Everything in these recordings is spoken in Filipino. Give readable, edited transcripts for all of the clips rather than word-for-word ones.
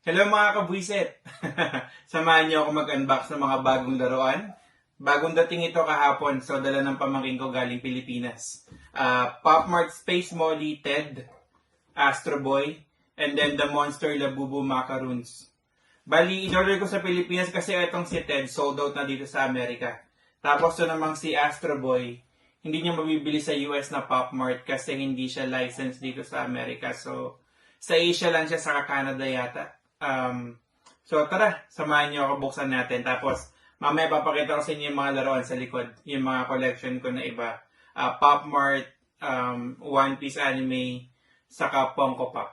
Hello mga kabwisit! Samahan niyo ako mag-unbox ng mga bagong laruan. Bagong dating ito kahapon, so dala ng pamangkin ko galing Pilipinas. Pop Mart Space Molly Ted, Astro Boy, and then the Monster Labubu Macaroons. Bali, in-order ko sa Pilipinas kasi itong si Ted sold out na dito sa Amerika. Tapos ito namang si Astro Boy, hindi niya mabibili sa US na Pop Mart kasi hindi siya licensed dito sa Amerika. So, sa Asia lang siya, sa Canada yata. So tara, samahan niyo ako, buksan natin. Tapos mamaya papakita ko sa inyo yung mga laruan sa likod. Yung mga collection ko na iba. Pop Mart, One Piece Anime, saka Funko Pop.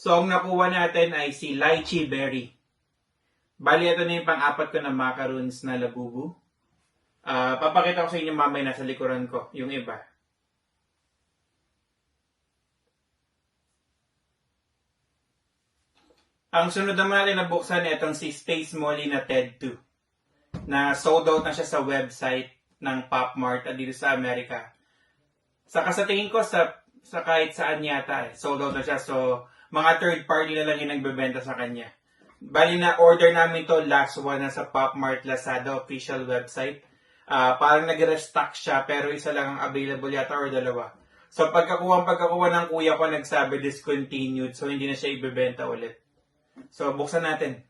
So, ang nakuha natin ay si Lychee Berry. Bali, ito na yung pang-apat ko na macaroons na labubu. Papakita ko sa inyo mamaya nasa likuran ko, yung iba. Ang sunod naman natin na buksan itong si Space Molly na TED 2. Na sold out na siya sa website ng Pop Mart dito sa Amerika. Saka sa tingin ko sa kahit saan yata sold out na siya. So, mga third party na lang yung nagbebenta sa kanya. Bali na order namin to last one na sa Pop Mart Lazada official website. Parang nag-restock siya pero isa lang ang available yata or dalawa. So pagkakuha ng kuya ko nagsabi discontinued, so hindi na siya ibebenta ulit. So buksan natin.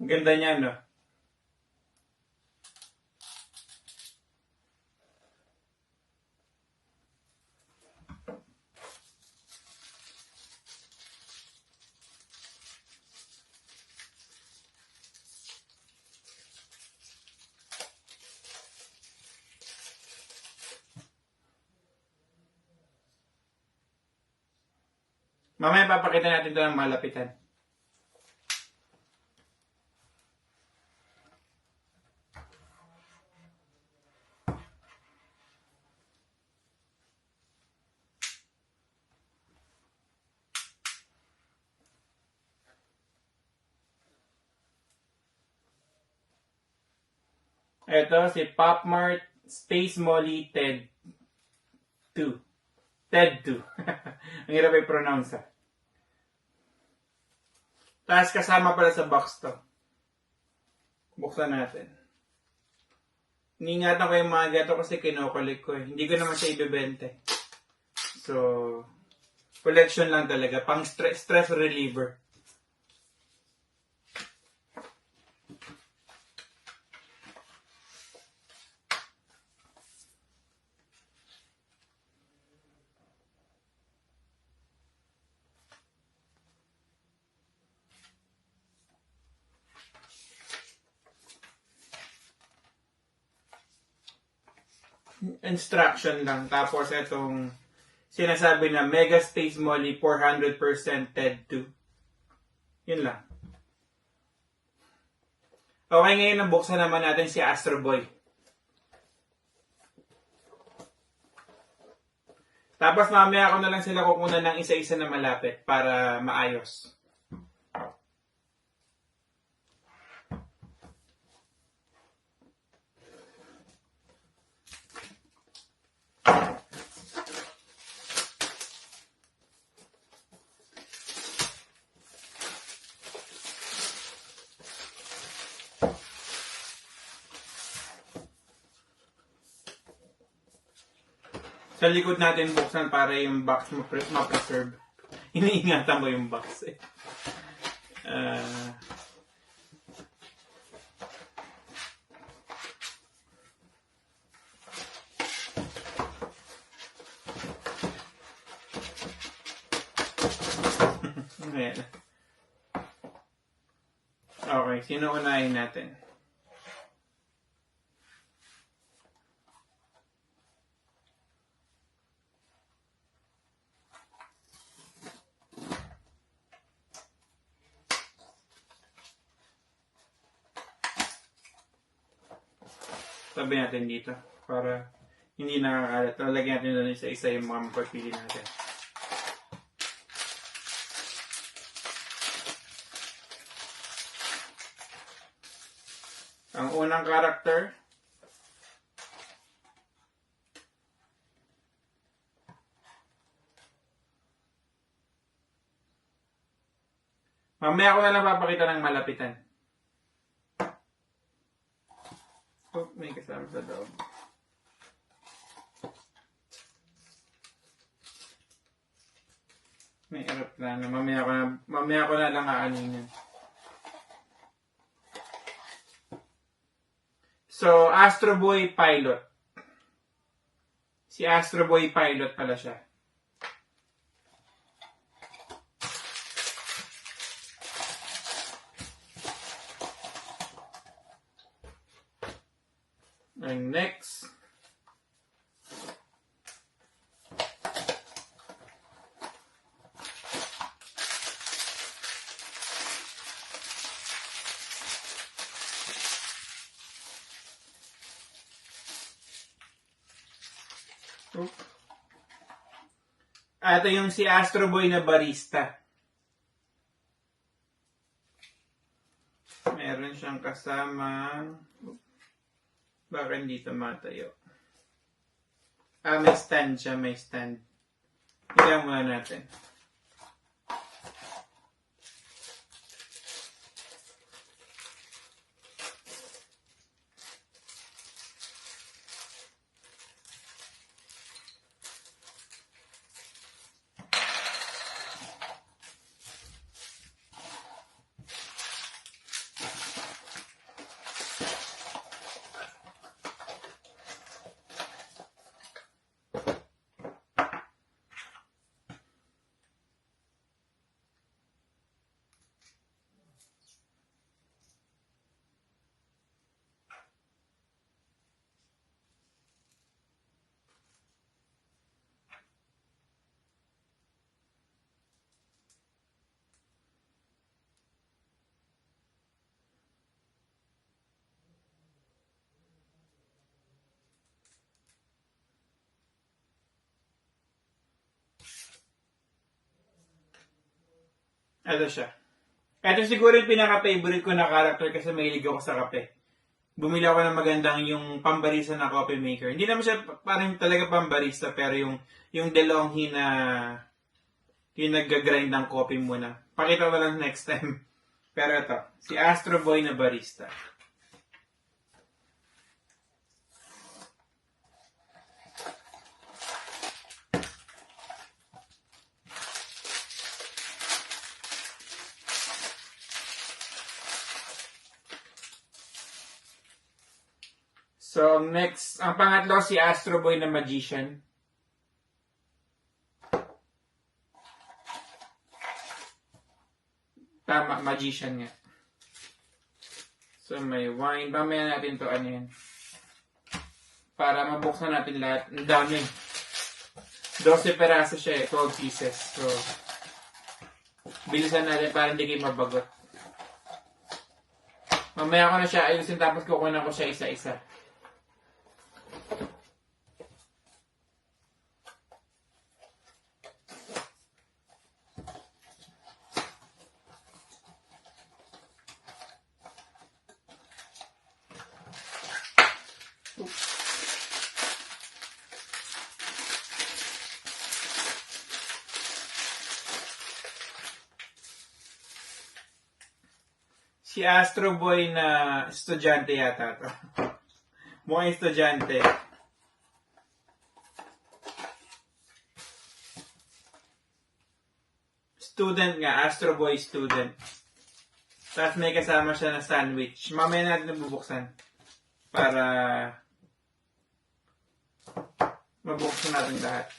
Ang ganda niya, no? Mamaya papakita natin ito ng malapitan. Ito si Pop Mart Space Molly TED 2. TED 2. Ang hirap i-pronounce. Tapos kasama pala sa box to. Buksan natin. Iniingatan ko yung mga gato kasi kinukulik ko eh. Hindi ko naman siya ibebente. So, collection lang talaga. Pang stress reliever. Instruction lang. Tapos itong sinasabi na Mega Space Molly 400% TED 2. Yun lang. Okay, ngayon nabuksan naman natin si Astro Boy. Tapos mamaya ako na lang sila kukunan ng isa-isa na malapit para maayos. Sa likod natin buksan para yung box ma-preserve. Iniingatan mo yung box eh. Ayan. Okay, sino unahin natin? Tabi natin dito para hindi nakakalat. Lalagyan natin doon isa-isa yung mga mapagpili natin. Ang unang character, mamaya ko na lang papakita ng malapitan. Oh, may kasama sa loob. May aeroplano. Mamaya ko na lang aanin yan. So, Astro Boy Pilot. Si Astro Boy Pilot pala siya. And next, ito yung si Astro Boy na barista. Meron siyang kasama. Baka hindi tumatayo. May stand siya, may stand. Tignan muna natin. Ito siya. Ito siguro yung pinaka-favorite ko na character kasi mahilig ako sa kape. Bumili ako ng magandang yung pambarista na coffee maker. Hindi naman siya parang talaga pambarista pero yung DeLonghi na yung nag-grind ng coffee muna. Pakita ko lang next time. Pero ito, si Astro Boy na barista. So, next, ang pangatlo si Astro Boy na magician. Tama, magician nga. So, may wine. Mamaya natin to ano yan. Para mabuksan natin lahat. Ang dami. 12 peraso siya eh. 12 pieces. So, bilisan natin para hindi kayo mabagot. Mamaya ko na siya ayusin tapos kukunan ko siya isa-isa. Si Astro Boy na estudyante yata to. Mukhang estudyante. Student nga, Astro Boy student. Tapos may kasama siya na sandwich. Mamaya natin nabubuksan. Para mabuksan natin lahat.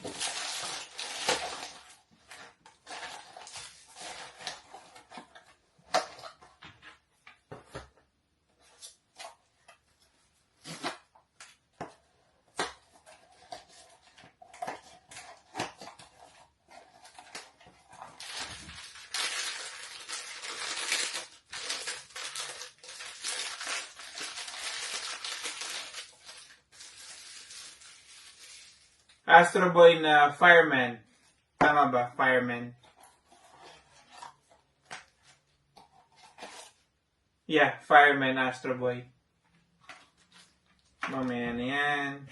Astro Boy na fireman. Tama ba? Fireman. Yeah, fireman, Astro Boy. Mamaya na yan.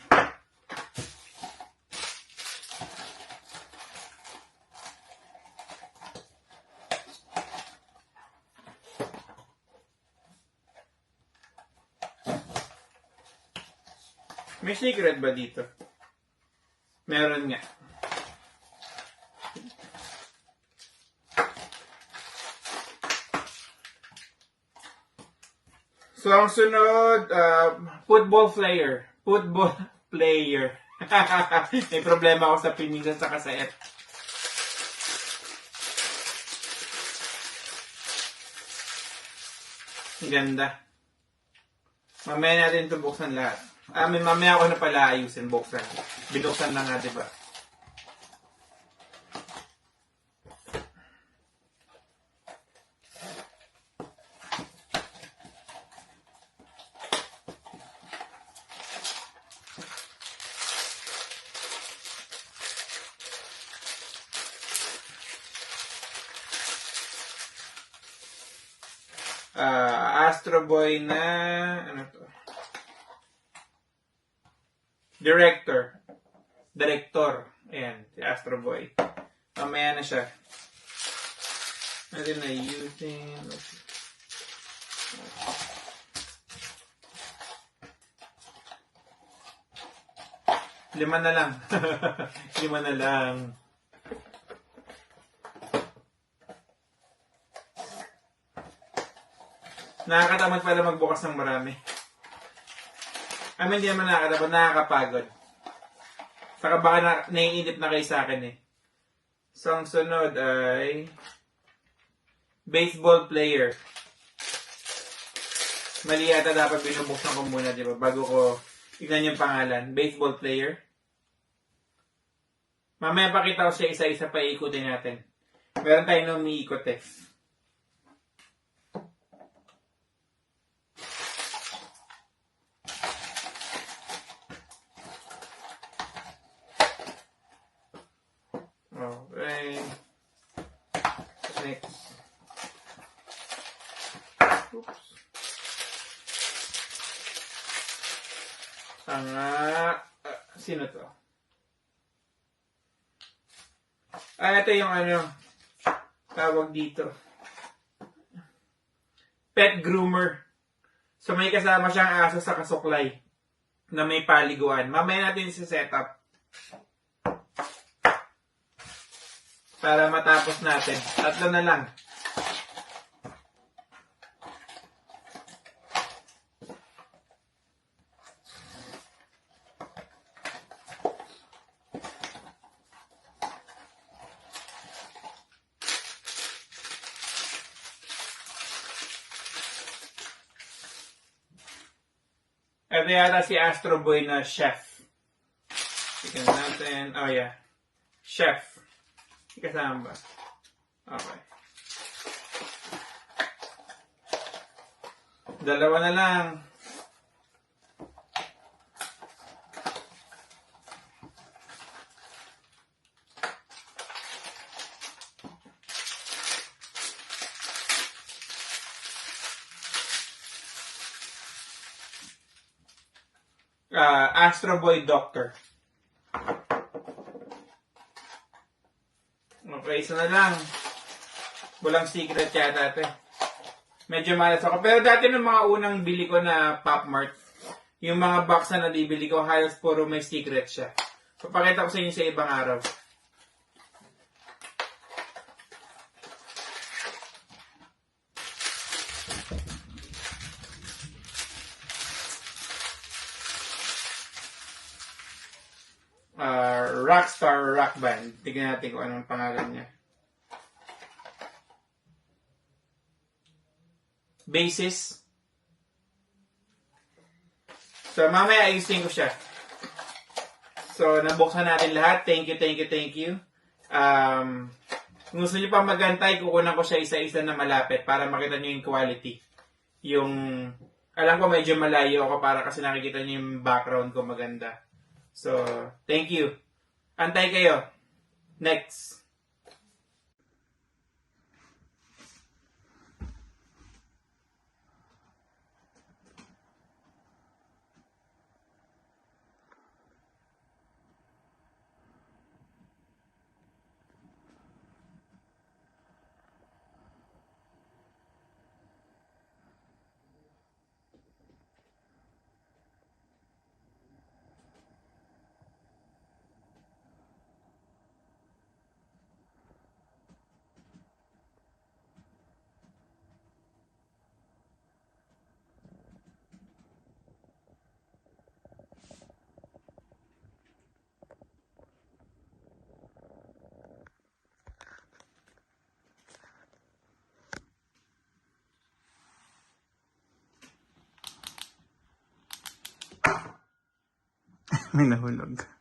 May secret ba dito? Meron nga. So, ang sunod, football player. Football player. May problema ako sa piningan sa kasayat. Ganda. Mamaya natin ito buksan lahat. Mamaya ako na pala ayusin, buksan. Binuksan lang nga, diba? Astro Boy na, ano to? Director. Ayan, si Astro Boy. Mamaya na siya. Natin na using. Lima na lang. Lima na lang. Nakakatamad pala magbukas ng marami. Hindi naman nakakatamad, nakakapagod. Saka baka naiinip na kayo sa akin eh. So, ang sunod ay baseball player. Mali yata dapat binubuksan ko muna, di ba? Bago ko tignan yung pangalan. Baseball player. Mamaya pakita ko siya isa-isa pa iikutin natin. Meron tayo na umiikot eh. Okay. Next. Oops. Sino to? Ito yung tawag dito. pet groomer. So may kasama siyang aso sa kasuklay na may paliguan. Mamaya natin si setup para matapos natin. 3 na lang. Ito yata si Astro Boy na chef. Tignan natin. Oh yeah. Chef. Kasama ba? Okay. 2 na lang. Astro Boy Doctor. Okay, isa na lang. Walang secret yata ito. Medyo malas ako. Pero dati nung mga unang bili ko na Pop Mart, yung mga box na nabibili ko, halos puro may secret siya. Papakita ko sa inyo sa ibang araw. Rockstar Rock Band. Tignan natin kung anong pangalan niya. Basis. So, mamaya ayusin ko siya. So, nabuksan natin lahat. Thank you. Kung gusto nyo pa magantay, kukunan ko siya isa-isa na malapit para makita nyo yung quality. Alam ko medyo malayo ako para kasi nakikita nyo yung background ko maganda. So, thank you. Antay kayo. Next. May nahulog.